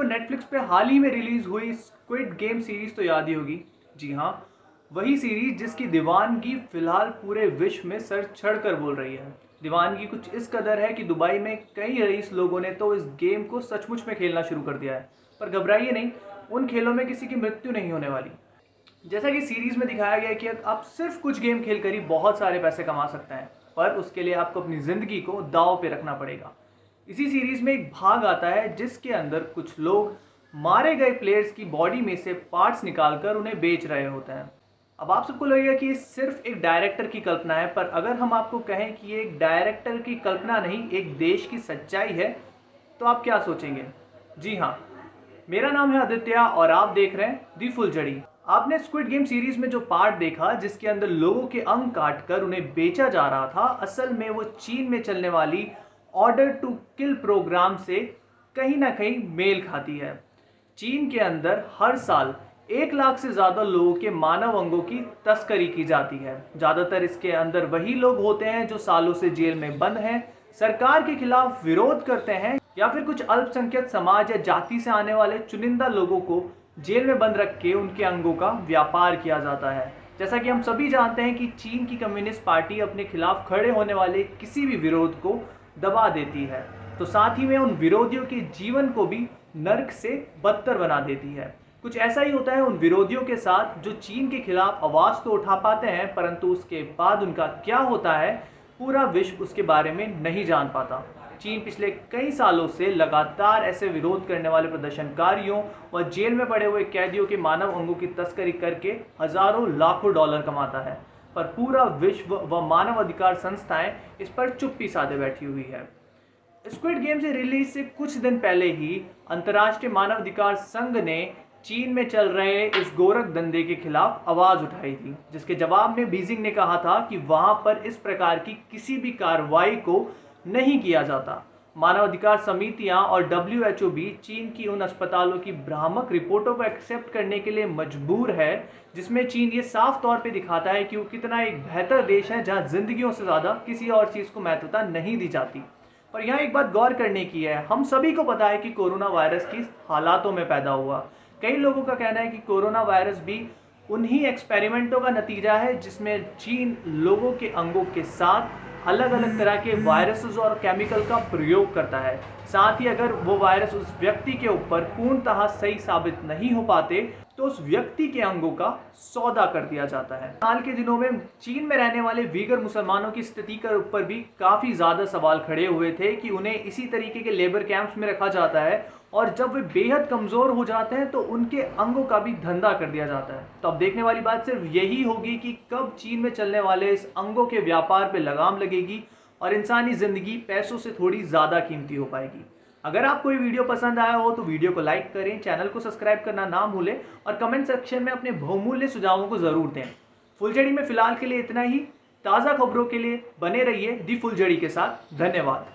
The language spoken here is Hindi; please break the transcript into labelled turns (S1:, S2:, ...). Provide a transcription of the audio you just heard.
S1: नेटफ्लिक्स पे हाल ही में रिलीज हुई स्क्विड गेम सीरीज तो याद ही होगी। जी हाँ, वही सीरीज जिसकी दीवानगी फिलहाल पूरे विश्व में सर चढ़कर बोल रही है। दीवानगी कुछ इस कदर है कि दुबई में कई रईस लोगों ने तो इस गेम को सचमुच में खेलना शुरू कर दिया है। पर घबराइए नहीं, उन खेलों में किसी की मृत्यु नहीं होने वाली। जैसा कि सीरीज में दिखाया गया है कि आप सिर्फ कुछ गेम खेलकर ही बहुत सारे पैसे कमा सकते हैं, पर उसके लिए आपको अपनी जिंदगी को दांव पे रखना पड़ेगा। इसी सीरीज में एक भाग आता है जिसके अंदर कुछ लोग मारे गए प्लेयर्स की बॉडी में से पार्ट्स निकालकर उन्हें बेच रहे होते हैं। अब आप सबको लगेगा कि ये सिर्फ एक डायरेक्टर की कल्पना है, पर अगर हम आपको कहें कि ये एक डायरेक्टर की कल्पना नहीं, एक देश की सच्चाई है, तो आप क्या सोचेंगे? जी हाँ, मेरा नाम है आदित्य और आप देख रहे हैं दी फुलझड़ी। आपने स्क्विड गेम सीरीज में जो पार्ट देखा जिसके अंदर लोगों के अंग काटकर उन्हें बेचा जा रहा था, असल में वो चीन में चलने वाली ऑर्डर टू किल प्रोग्राम से कहीं ना कहीं मेल खाती है। चीन के अंदर हर साल 1 लाख से ज्यादा लोगों के मानव अंगों की तस्करी की जाती है। ज्यादातर इसके अंदर वही लोग होते हैं जो सालों से जेल में बंद हैं, सरकार के खिलाफ विरोध करते हैं, या फिर कुछ अल्पसंख्यक समाज या जाति से आने वाले चुनिंदा लोगों को जेल में बंद रख के उनके अंगों का व्यापार किया जाता है। जैसा कि हम सभी जानते हैं कि चीन की कम्युनिस्ट पार्टी अपने खिलाफ खड़े होने वाले किसी भी विरोध को दबा देती है, तो साथ ही में उन विरोधियों के जीवन को भी नर्क से बदतर बना देती है। कुछ ऐसा ही होता है उन विरोधियों के साथ जो चीन के खिलाफ आवाज तो उठा पाते हैं, परंतु उसके बाद उनका क्या होता है पूरा विश्व उसके बारे में नहीं जान पाता। चीन पिछले कई सालों से लगातार ऐसे विरोध करने वाले प्रदर्शनकारियों और जेल में पड़े हुए कैदियों के मानव अंगों की तस्करी करके हजारों लाखों डॉलर कमाता है, पर पूरा विश्व व मानव अधिकार संस्थाएं इस पर चुप्पी साधे बैठी हुई है। स्क्विड गेम से रिलीज से कुछ दिन पहले ही अंतर्राष्ट्रीय मानवाधिकार संघ ने चीन में चल रहे इस गोरख धंधे के खिलाफ आवाज उठाई थी, जिसके जवाब में बीजिंग ने कहा था कि वहां पर इस प्रकार की किसी भी कार्रवाई को नहीं किया जाता। मानवाधिकार समितियां और WHO भी चीन की उन अस्पतालों की भ्रामक रिपोर्टों को एक्सेप्ट करने के लिए मजबूर है, जिसमें चीन ये साफ तौर पे दिखाता है कि वो कितना एक बेहतर देश है जहां जिंदगियों से ज्यादा किसी और चीज को महत्वता नहीं दी जाती। पर यहाँ एक बात गौर करने की है, हम सभी को पता है कि कोरोना वायरस किस हालातों में पैदा हुआ। कई लोगों का कहना है कि कोरोना वायरस भी उन्हीं एक्सपेरिमेंटों का नतीजा है जिसमें चीन लोगों के अंगों के साथ अलग अलग तरह के वायरसेस और केमिकल का प्रयोग करता है। साथ ही अगर वो वायरस उस व्यक्ति के ऊपर पूर्णतः सही साबित नहीं हो पाते तो उस व्यक्ति के अंगों का सौदा कर दिया जाता है। हाल के दिनों में चीन में रहने वाले वीगर मुसलमानों की स्थिति के ऊपर भी काफी ज्यादा सवाल खड़े हुए थे कि उन्हें इसी तरीके के लेबर कैंप्स में रखा जाता है और जब वे बेहद कमजोर हो जाते हैं तो उनके अंगों का भी धंधा कर दिया जाता है। तो अब देखने वाली बात सिर्फ यही होगी कि कब चीन में चलने वाले इस अंगों के व्यापार पे लगाम लगेगी और इंसानी जिंदगी पैसों से थोड़ी ज्यादा कीमती हो पाएगी। अगर आपको ये वीडियो पसंद आया हो तो वीडियो को लाइक करें, चैनल को सब्सक्राइब करना ना भूलें और कमेंट सेक्शन में अपने बहुमूल्य सुझावों को जरूर दें। फुलझड़ी में फिलहाल के लिए इतना ही। ताज़ा खबरों के लिए बने रहिए दी फुलझड़ी के साथ। धन्यवाद।